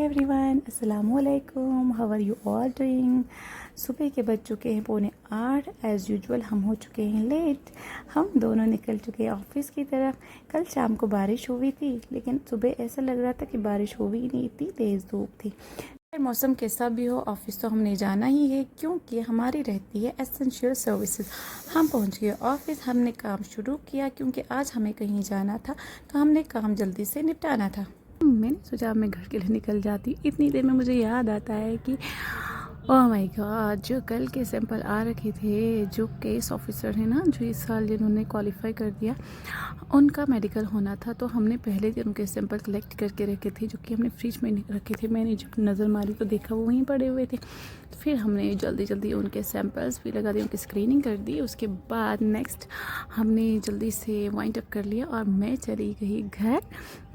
Everyone, अस्सलामु अलैकुम। How are you all doing. सुबह के बज चुके हैं 7:45। एज़ यूजुअल हम हो चुके हैं लेट। हम दोनों निकल चुके हैं ऑफिस की तरफ। कल शाम को बारिश हुई थी, लेकिन सुबह ऐसा लग रहा था कि बारिश हुई ही नहीं, इतनी तेज़ धूप थी। मौसम कैसा भी हो, ऑफिस तो हमने जाना ही है, क्योंकि हमारी रहती है एसेंशियल सर्विसेज। हम पहुंच गए ऑफिस, हमने काम शुरू किया क्योंकि आज हमें कहीं जाना था, तो हमने काम जल्दी से निपटाना था। मैंने सोचा मैं घर के लिए निकल जाती। इतनी देर में मुझे याद आता है कि ओह माय गॉड, जो कल के सैंपल आ रखे थे, जो केस ऑफिसर है ना, जो इस साल जिन्होंने क्वालिफाई कर दिया, उनका मेडिकल होना था। तो हमने पहले दिन उनके सैंपल कलेक्ट करके रखे थे, जो कि हमने फ्रिज में रखे थे। मैंने जब नज़र मारी तो देखा वो वहीं पड़े हुए थे। फिर हमने जल्दी जल्दी उनके सैंपल्स भी लगा दिए, उनकी स्क्रीनिंग कर दी। उसके बाद नेक्स्ट हमने जल्दी से वाइंड अप कर लिया और मैं चली गई घर,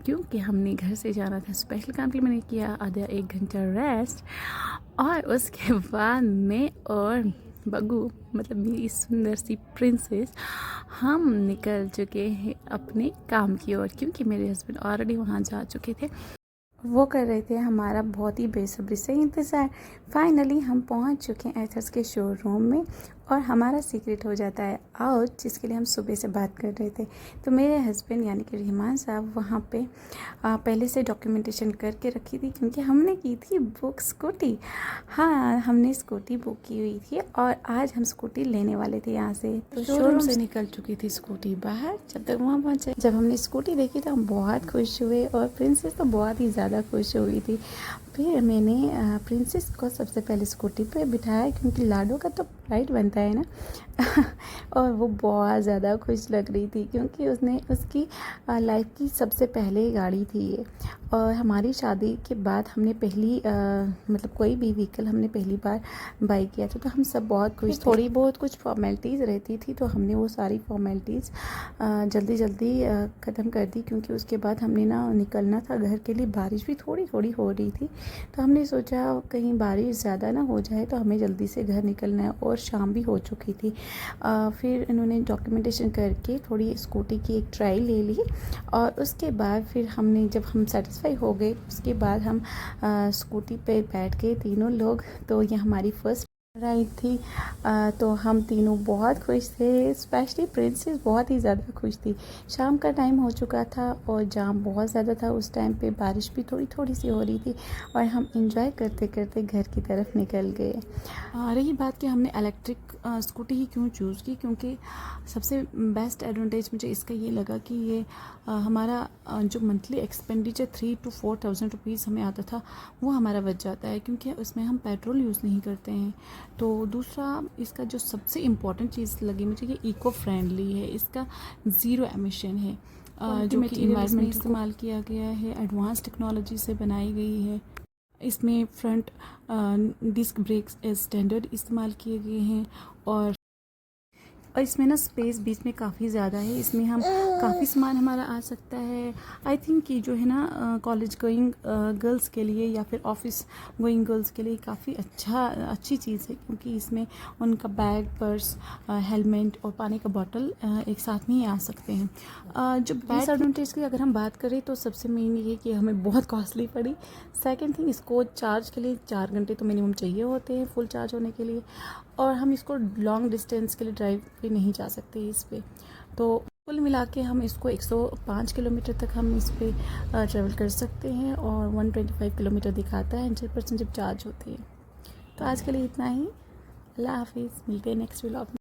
क्योंकि हमने घर से जाना था स्पेशल काम के लिए। मैंने किया आधा 1 घंटा रेस्ट, और उसके बाद मैं और बग्गू, मतलब मेरी सुंदर सी प्रिंसेस, हम निकल चुके हैं अपने काम की ओर, क्योंकि मेरे हस्बैंड ऑलरेडी वहाँ जा चुके थे। वो कर रहे थे हमारा बहुत ही बेसब्री से इंतज़ार। फाइनली हम पहुंच चुके हैं एथर्स के शोरूम में, और हमारा सीक्रेट हो जाता है आउट, जिसके लिए हम सुबह से बात कर रहे थे। तो मेरे हस्बैंड यानी कि रहमान साहब वहाँ पे पहले से डॉक्यूमेंटेशन करके रखी थी, क्योंकि हमने की थी बुक स्कूटी। हाँ, हमने स्कूटी बुक की हुई थी और आज हम स्कूटी लेने वाले थे यहाँ से। तो शोरूम से निकल चुकी थी स्कूटी बाहर। जब तक वहाँ पहुँचे, जब हमने स्कूटी देखी तो हम बहुत खुश हुए, और प्रिंसेस तो बहुत ही ज़्यादा खुश हुई थी। फिर मैंने प्रिंसेस को सबसे पहले स्कूटी पे बिठाया, क्योंकि लाडो का तो राइट बनता है ना। और वो बहुत ज़्यादा खुश लग रही थी, क्योंकि उसकी लाइफ की सबसे पहले गाड़ी थी ये। और हमारी शादी के बाद हमने मतलब कोई भी व्हीकल हमने पहली बार बाई किया था, तो हम सब बहुत खुश थे। थोड़ी बहुत कुछ फॉर्मेलिटीज़ रहती थी, तो हमने वो सारी फॉर्मेलिटीज़ जल्दी जल्दी ख़त्म कर दी, क्योंकि उसके बाद हमने ना निकलना था घर के लिए। बारिश भी थोड़ी थोड़ी हो रही थी, तो हमने सोचा कहीं बारिश ज़्यादा ना हो जाए, तो हमें जल्दी से घर निकलना है, और शाम भी हो चुकी थी। फिर इन्होंने डॉक्यूमेंटेशन करके थोड़ी स्कूटी की एक ट्रायल ले ली, और उसके बाद फिर जब हम सेटिस्फाई हो गए, उसके बाद हम स्कूटी पे बैठ गए तीनों लोग। तो ये हमारी फर्स्ट राइड थी। तो हम तीनों बहुत खुश थे, स्पेशली प्रिंसेस बहुत ही ज़्यादा खुश थी। शाम का टाइम हो चुका था और जाम बहुत ज़्यादा था उस टाइम पे, बारिश भी थोड़ी थोड़ी सी हो रही थी, और हम इंजॉय करते करते घर की तरफ निकल गए। रही बात कि हमने इलेक्ट्रिक स्कूटी ही क्यों चूज़ की, क्योंकि सबसे बेस्ट एडवांटेज मुझे इसका ये लगा कि ये हमारा जो मंथली एक्सपेंडिचर 3,000 to 4,000 रुपीज़ हमें आता था, वो हमारा बच जाता है, क्योंकि उसमें हम पेट्रोल यूज़ नहीं करते हैं। तो दूसरा इसका जो सबसे इम्पॉर्टेंट चीज़ लगी मुझे, ये इको फ्रेंडली है, इसका ज़ीरो एमिशन है, जो कि इन्वायरमेंट में इस्तेमाल किया गया है, एडवांस टेक्नोलॉजी से बनाई गई है। इसमें फ्रंट डिस्क ब्रेक्स स्टैंडर्ड इस्तेमाल किए गए हैं, और इसमें ना स्पेस बीच में काफ़ी ज़्यादा है। इसमें हम काफ़ी सामान हमारा आ सकता है। आई थिंक कि जो है ना कॉलेज गोइंग गर्ल्स के लिए या फिर ऑफिस गोइंग गर्ल्स के लिए काफ़ी अच्छी चीज़ है, क्योंकि इसमें उनका बैग, पर्स, हेलमेट और पानी का बॉटल एक साथ में ही आ सकते हैं। जो डिसएडवांटेज की अगर हम बात करें, तो सबसे मेन ये कि हमें बहुत कॉस्टली पड़ी। सेकेंड थिंग, इसको चार्ज के लिए 4 घंटे तो मिनिमम चाहिए होते हैं फुल चार्ज होने के लिए, और हम इसको लॉन्ग डिस्टेंस के लिए ड्राइव पे नहीं जा सकते इस पे। तो कुल मिला के हम इसको 105 किलोमीटर तक हम इस पे ट्रैवल कर सकते हैं, और 125 किलोमीटर दिखाता है 100% जब चार्ज होती है। तो आज के लिए इतना ही। अल्लाह हाफिज़, मिलते हैं नेक्स्ट व्लॉग में।